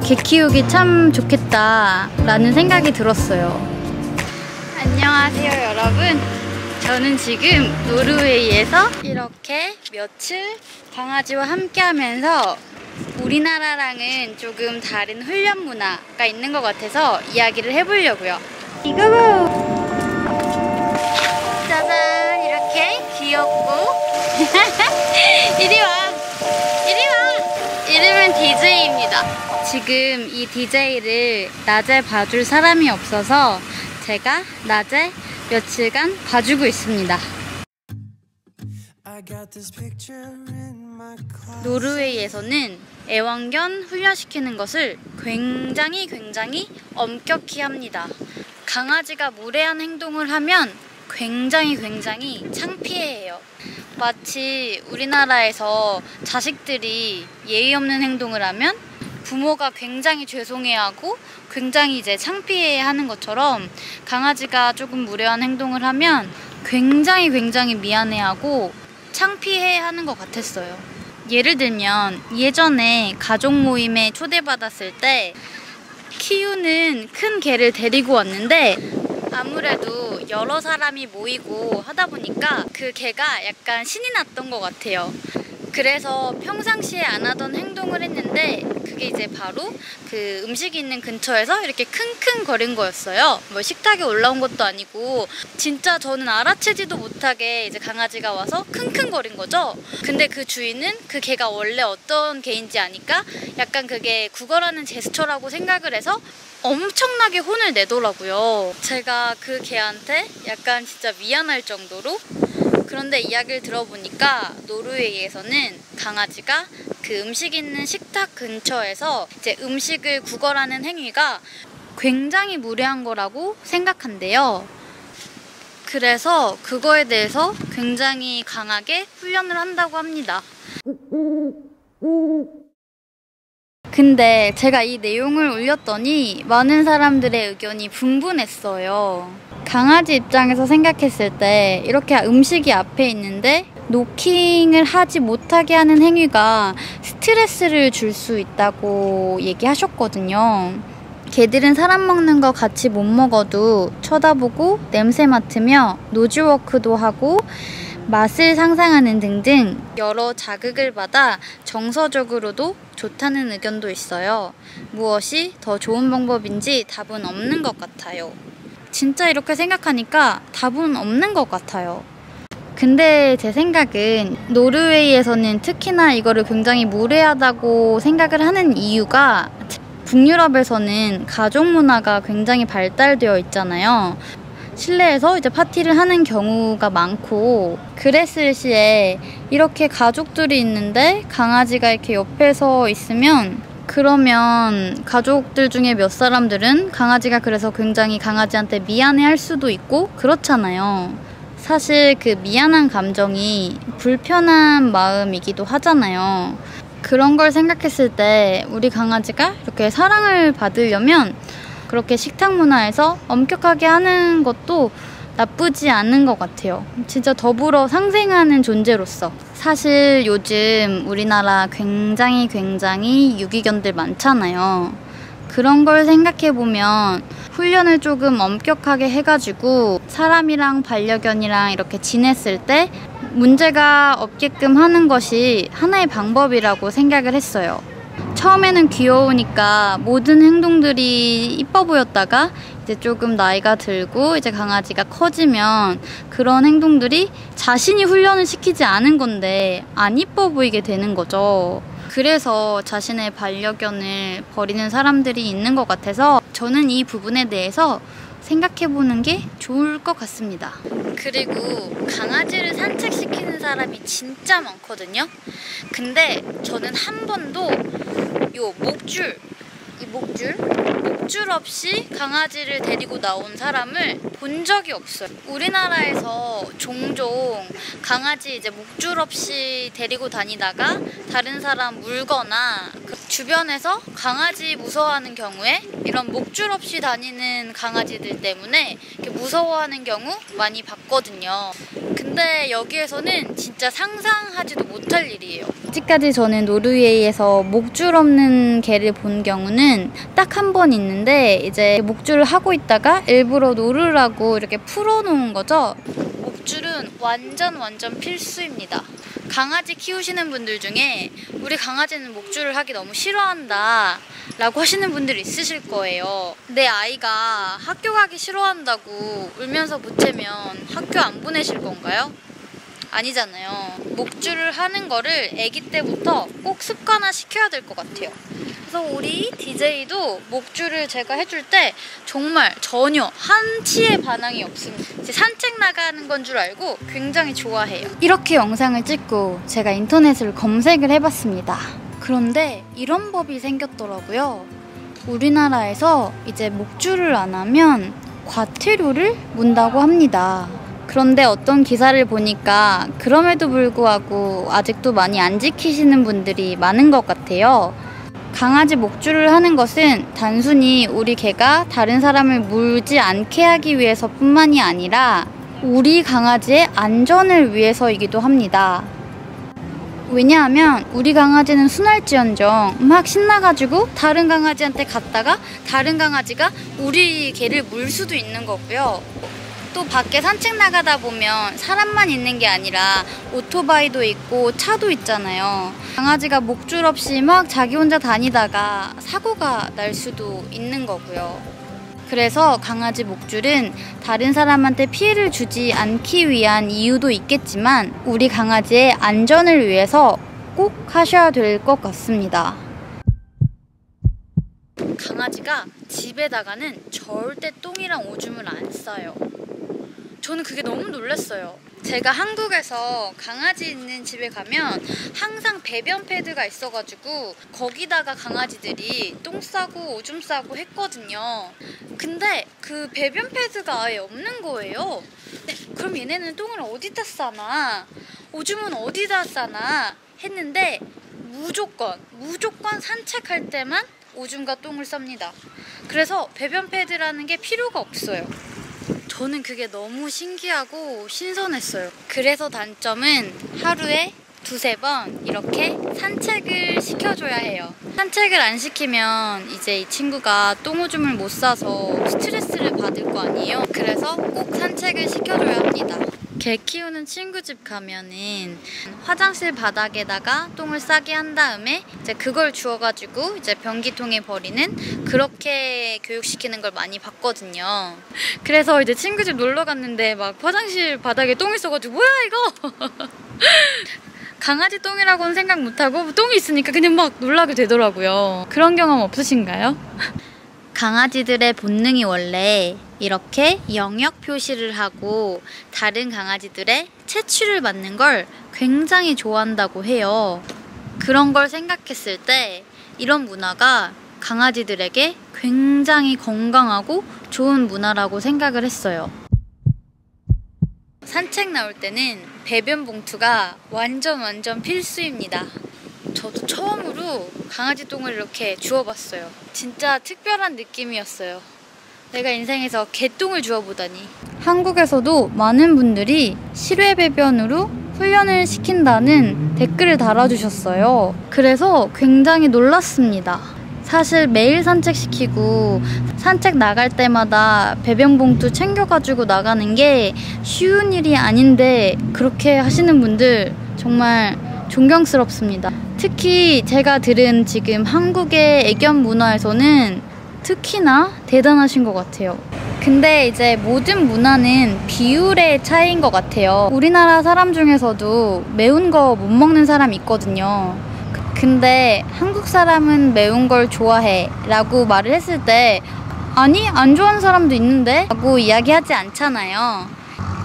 개 키우기 참 좋겠다 라는 생각이 들었어요. 안녕하세요 여러분. 저는 지금 노르웨이에서 이렇게 며칠 강아지와 함께 하면서 우리나라랑은 조금 다른 훈련 문화가 있는 것 같아서 이야기를 해보려고요. 이거고! 짜잔! 이렇게 귀엽고 이리 와! 이리 와! 이름은 DJ입니다. 지금 이 DJ를 낮에 봐줄 사람이 없어서 제가 낮에 며칠간 봐주고 있습니다. 노르웨이에서는 애완견 훈련시키는 것을 굉장히 엄격히 합니다. 강아지가 무례한 행동을 하면 굉장히 창피해해요. 마치 우리나라에서 자식들이 예의 없는 행동을 하면 부모가 굉장히 죄송해하고 굉장히 이제 창피해하는 것처럼 강아지가 조금 무례한 행동을 하면 굉장히 미안해하고 창피해하는 것 같았어요. 예를 들면 예전에 가족 모임에 초대받았을 때 키우는 큰 개를 데리고 왔는데 아무래도 여러 사람이 모이고 하다 보니까 그 개가 약간 신이 났던 것 같아요. 그래서 평상시에 안 하던 행동을 했는데 그게 이제 바로 그 음식이 있는 근처에서 이렇게 킁킁거린 거였어요. 뭐 식탁에 올라온 것도 아니고 진짜 저는 알아채지도 못하게 이제 강아지가 와서 킁킁거린 거죠. 근데 그 주인은 그 개가 원래 어떤 개인지 아니까 약간 그게 구걸하는 제스처라고 생각을 해서 엄청나게 혼을 내더라고요. 제가 그 개한테 약간 진짜 미안할 정도로. 그런데 이야기를 들어보니까 노르웨이에서는 강아지가 그 음식 있는 식탁 근처에서 이제 음식을 구걸하는 행위가 굉장히 무례한 거라고 생각한대요. 그래서 그거에 대해서 굉장히 강하게 훈련을 한다고 합니다. 근데 제가 이 내용을 올렸더니 많은 사람들의 의견이 분분했어요. 강아지 입장에서 생각했을 때 이렇게 음식이 앞에 있는데 노킹을 하지 못하게 하는 행위가 스트레스를 줄 수 있다고 얘기하셨거든요. 개들은 사람 먹는 거 같이 못 먹어도 쳐다보고 냄새 맡으며 노즈워크도 하고 맛을 상상하는 등등 여러 자극을 받아 정서적으로도 좋다는 의견도 있어요. 무엇이 더 좋은 방법인지 답은 없는 것 같아요. 진짜 이렇게 생각하니까 답은 없는 것 같아요. 근데 제 생각은 노르웨이에서는 특히나 이거를 굉장히 무례하다고 생각을 하는 이유가 북유럽에서는 가족 문화가 굉장히 발달되어 있잖아요. 실내에서 이제 파티를 하는 경우가 많고 그랬을 시에 이렇게 가족들이 있는데 강아지가 이렇게 옆에서 있으면 그러면 가족들 중에 몇 사람들은 강아지가 그래서 굉장히 강아지한테 미안해할 수도 있고 그렇잖아요. 사실 그 미안한 감정이 불편한 마음이기도 하잖아요. 그런 걸 생각했을 때 우리 강아지가 이렇게 사랑을 받으려면 그렇게 식탁 문화에서 엄격하게 하는 것도 나쁘지 않은 것 같아요. 진짜 더불어 상생하는 존재로서. 사실 요즘 우리나라 굉장히 유기견들 많잖아요. 그런 걸 생각해보면 훈련을 조금 엄격하게 해가지고 사람이랑 반려견이랑 이렇게 지냈을 때 문제가 없게끔 하는 것이 하나의 방법이라고 생각을 했어요. 처음에는 귀여우니까 모든 행동들이 이뻐 보였다가 이제 조금 나이가 들고 이제 강아지가 커지면 그런 행동들이 자신이 훈련을 시키지 않은 건데 안 이뻐 보이게 되는 거죠. 그래서 자신의 반려견을 버리는 사람들이 있는 것 같아서 저는 이 부분에 대해서 생각해보는 게 좋을 것 같습니다. 그리고 강아지를 산책시키는 사람이 진짜 많거든요. 근데 저는 한 번도 요 목줄 없이 강아지를 데리고 나온 사람을 본 적이 없어요. 우리나라에서 종종 강아지 이제 목줄 없이 데리고 다니다가 다른 사람 물거나 주변에서 강아지 무서워하는 경우에 이런 목줄 없이 다니는 강아지들 때문에 이렇게 무서워하는 경우 많이 봤거든요. 근데 근데 여기에서는 진짜 상상하지도 못할 일이에요. 아직까지 저는 노르웨이에서 목줄 없는 개를 본 경우는 딱 한 번 있는데, 이제 목줄을 하고 있다가 일부러 노르라고 이렇게 풀어놓은 거죠. 목줄은 완전 필수입니다. 강아지 키우시는 분들 중에 우리 강아지는 목줄을 하기 너무 싫어한다 라고 하시는 분들 있으실 거예요. 내 아이가 학교 가기 싫어한다고 울면서 보채면 학교 안 보내실 건가요? 아니잖아요. 목줄을 하는 거를 아기 때부터 꼭 습관화 시켜야 될 것 같아요. 그래서 우리 DJ도 목줄을 제가 해줄 때 정말 전혀 한치의 반항이 없습니다. 이제 산책 나가는 건 줄 알고 굉장히 좋아해요. 이렇게 영상을 찍고 제가 인터넷을 검색을 해봤습니다. 그런데 이런 법이 생겼더라고요. 우리나라에서 이제 목줄을 안 하면 과태료를 문다고 합니다. 그런데 어떤 기사를 보니까 그럼에도 불구하고 아직도 많이 안 지키시는 분들이 많은 것 같아요. 강아지 목줄을 하는 것은 단순히 우리 개가 다른 사람을 물지 않게 하기 위해서뿐만이 아니라 우리 강아지의 안전을 위해서이기도 합니다. 왜냐하면 우리 강아지는 순할지언정 막 신나가지고 다른 강아지한테 갔다가 다른 강아지가 우리 개를 물 수도 있는 거고요. 또 밖에 산책 나가다 보면 사람만 있는 게 아니라 오토바이도 있고 차도 있잖아요. 강아지가 목줄 없이 막 자기 혼자 다니다가 사고가 날 수도 있는 거고요. 그래서 강아지 목줄은 다른 사람한테 피해를 주지 않기 위한 이유도 있겠지만 우리 강아지의 안전을 위해서 꼭 하셔야 될 것 같습니다. 강아지가 집에다가는 절대 똥이랑 오줌을 안 싸요. 저는 그게 너무 놀랐어요. 제가 한국에서 강아지 있는 집에 가면 항상 배변 패드가 있어가지고 거기다가 강아지들이 똥 싸고 오줌 싸고 했거든요. 근데 그 배변 패드가 아예 없는 거예요. 그럼 얘네는 똥을 어디다 싸나? 오줌은 어디다 싸나? 했는데 무조건 산책할 때만 오줌과 똥을 쌉니다. 그래서 배변 패드라는 게 필요가 없어요. 저는 그게 너무 신기하고 신선했어요. 그래서 단점은 하루에 두세 번 이렇게 산책을 시켜줘야 해요. 산책을 안 시키면 이제 이 친구가 똥오줌을 못 싸서 스트레스를 받을 거 아니에요. 그래서 꼭 산책을 시켜줘야 합니다. 개 키우는 친구 집 가면은 화장실 바닥에다가 똥을 싸게 한 다음에 이제 그걸 주워가지고 이제 변기통에 버리는, 그렇게 교육시키는 걸 많이 봤거든요. 그래서 이제 친구 집 놀러 갔는데 막 화장실 바닥에 똥이 있어가지고 뭐야 이거? 강아지 똥이라고는 생각 못하고 똥이 있으니까 그냥 막 놀라게 되더라고요. 그런 경험 없으신가요? 강아지들의 본능이 원래 이렇게 영역 표시를 하고 다른 강아지들의 채취를 맡는 걸 굉장히 좋아한다고 해요. 그런 걸 생각했을 때 이런 문화가 강아지들에게 굉장히 건강하고 좋은 문화라고 생각을 했어요. 산책 나올 때는 배변 봉투가 완전 필수입니다. 저도 처음으로 강아지 똥을 이렇게 주워봤어요. 진짜 특별한 느낌이었어요. 내가 인생에서 개똥을 주워보다니. 한국에서도 많은 분들이 실외 배변으로 훈련을 시킨다는 댓글을 달아주셨어요. 그래서 굉장히 놀랐습니다. 사실 매일 산책시키고 산책 나갈 때마다 배변 봉투 챙겨가지고 나가는 게 쉬운 일이 아닌데 그렇게 하시는 분들 정말 존경스럽습니다. 특히 제가 들은 지금 한국의 애견 문화에서는 특히나 대단하신 것 같아요. 근데 이제 모든 문화는 비율의 차이인 것 같아요. 우리나라 사람 중에서도 매운 거 못 먹는 사람 있거든요. 근데 한국 사람은 매운 걸 좋아해 라고 말을 했을 때 아니 안 좋아하는 사람도 있는데 라고 이야기하지 않잖아요.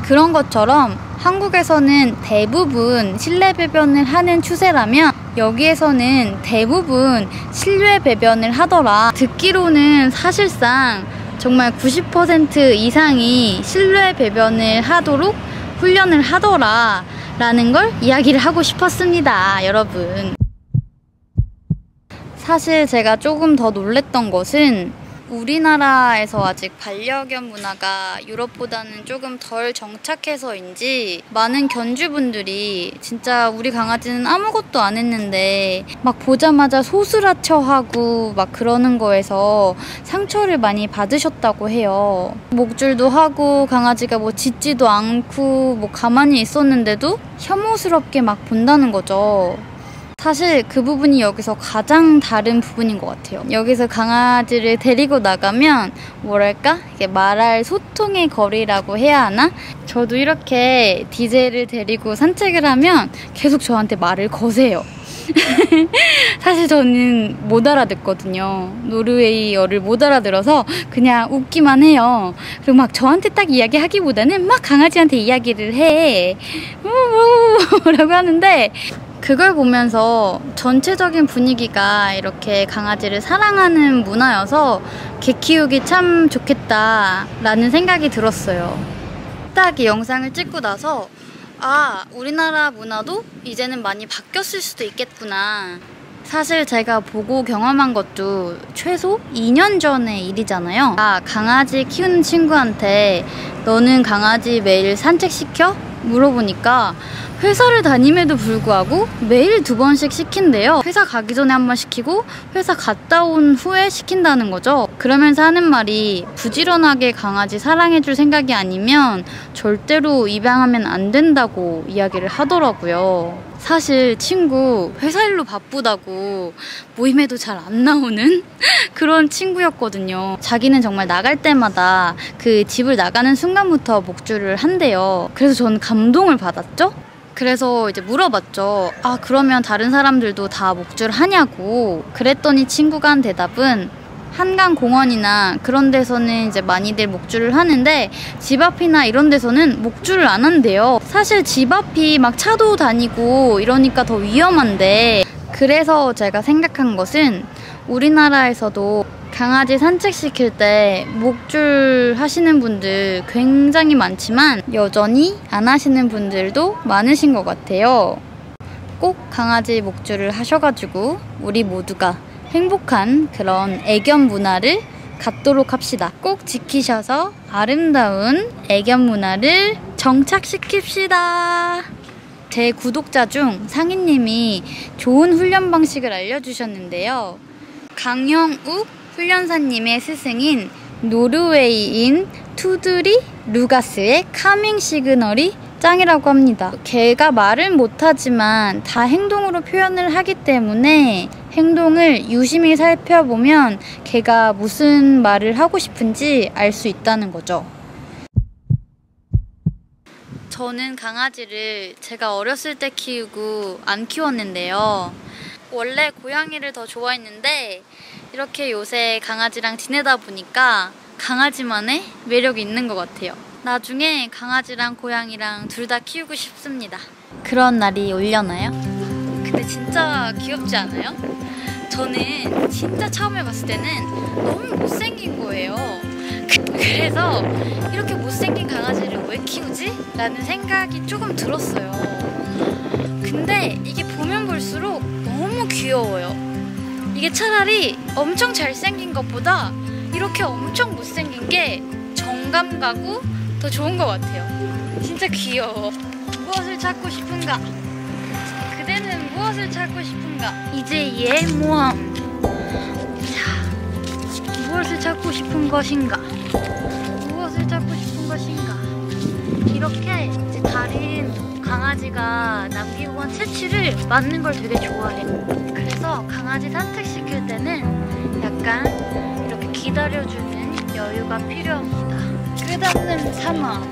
그런 것처럼 한국에서는 대부분 실내 배변을 하는 추세라면 여기에서는 대부분 실외 배변을 하더라. 듣기로는 사실상 정말 90% 이상이 실외 배변을 하도록 훈련을 하더라 라는 걸 이야기를 하고 싶었습니다, 여러분. 사실 제가 조금 더 놀랬던 것은 우리나라에서 아직 반려견 문화가 유럽보다는 조금 덜 정착해서인지 많은 견주분들이 진짜 우리 강아지는 아무것도 안 했는데 막 보자마자 소스라쳐하고 막 그러는 거에서 상처를 많이 받으셨다고 해요. 목줄도 하고 강아지가 뭐 짖지도 않고 뭐 가만히 있었는데도 혐오스럽게 막 본다는 거죠. 사실 그 부분이 여기서 가장 다른 부분인 것 같아요. 여기서 강아지를 데리고 나가면 뭐랄까? 이게 말할 소통의 거리라고 해야 하나? 저도 이렇게 DJ를 데리고 산책을 하면 계속 저한테 말을 거세요. 사실 저는 못 알아듣거든요. 노르웨이어를 못 알아들어서 그냥 웃기만 해요. 그리고 막 저한테 딱 이야기하기보다는 막 강아지한테 이야기를 해. 라고 하는데 그걸 보면서 전체적인 분위기가 이렇게 강아지를 사랑하는 문화여서 개 키우기 참 좋겠다라는 생각이 들었어요. 딱 이 영상을 찍고 나서 아, 우리나라 문화도 이제는 많이 바뀌었을 수도 있겠구나. 사실 제가 보고 경험한 것도 최소 2년 전의 일이잖아요. 강아지 키우는 친구한테 너는 강아지 매일 산책시켜? 물어보니까 회사를 다님에도 불구하고 매일 2번씩 시킨대요. 회사 가기 전에 한 번 시키고 회사 갔다 온 후에 시킨다는 거죠. 그러면서 하는 말이 부지런하게 강아지 사랑해줄 생각이 아니면 절대로 입양하면 안 된다고 이야기를 하더라고요. 사실 친구 회사 일로 바쁘다고 모임에도 잘 안 나오는 그런 친구였거든요. 자기는 정말 나갈 때마다 그 집을 나가는 순간부터 목줄을 한대요. 그래서 저는 감동을 받았죠? 그래서 이제 물어봤죠. 아, 그러면 다른 사람들도 다 목줄 하냐고. 그랬더니 친구가 한 대답은 한강공원이나 그런 데서는 이제 많이들 목줄을 하는데 집 앞이나 이런 데서는 목줄을 안 한대요. 사실 집 앞이 막 차도 다니고 이러니까 더 위험한데, 그래서 제가 생각한 것은 우리나라에서도 강아지 산책시킬 때 목줄 하시는 분들 굉장히 많지만 여전히 안 하시는 분들도 많으신 것 같아요. 꼭 강아지 목줄을 하셔가지고 우리 모두가 행복한 그런 애견 문화를 갖도록 합시다. 꼭 지키셔서 아름다운 애견 문화를 정착시킵시다. 제 구독자 중 상희님이 좋은 훈련 방식을 알려주셨는데요. 강형욱 훈련사님의 스승인 노르웨이인 투드리 루가스의 카밍 시그널이 짱이라고 합니다. 개가 말을 못하지만 다 행동으로 표현을 하기 때문에 행동을 유심히 살펴보면 개가 무슨 말을 하고 싶은지 알 수 있다는 거죠. 저는 강아지를 제가 어렸을 때 키우고 안 키웠는데요. 원래 고양이를 더 좋아했는데 이렇게 요새 강아지랑 지내다 보니까 강아지만의 매력이 있는 것 같아요. 나중에 강아지랑 고양이랑 둘 다 키우고 싶습니다. 그런 날이 오려나요? 근데 진짜 귀엽지 않아요? 저는 진짜 처음에 봤을 때는 너무 못생긴 거예요. 그래서 이렇게 못생긴 강아지를 왜 키우지? 라는 생각이 조금 들었어요. 근데 이게 보면 볼수록 너무 귀여워요. 이게 차라리 엄청 잘생긴 것보다 이렇게 엄청 못생긴 게 정감 가고 더 좋은 것 같아요. 진짜 귀여워. 무엇을 찾고 싶은가? 그대는 무엇을 찾고 싶은가? 이제의 모험. 자, 무엇을 찾고 싶은 것인가? 무엇을 찾고 싶은 것인가? 이렇게 이제 다른 강아지가 남기고 간 채취를 맞는 걸 되게 좋아해. 그래서 강아지 산책시킬 때는 약간 이렇게 기다려주는 여유가 필요합니다. 끝없는 사막.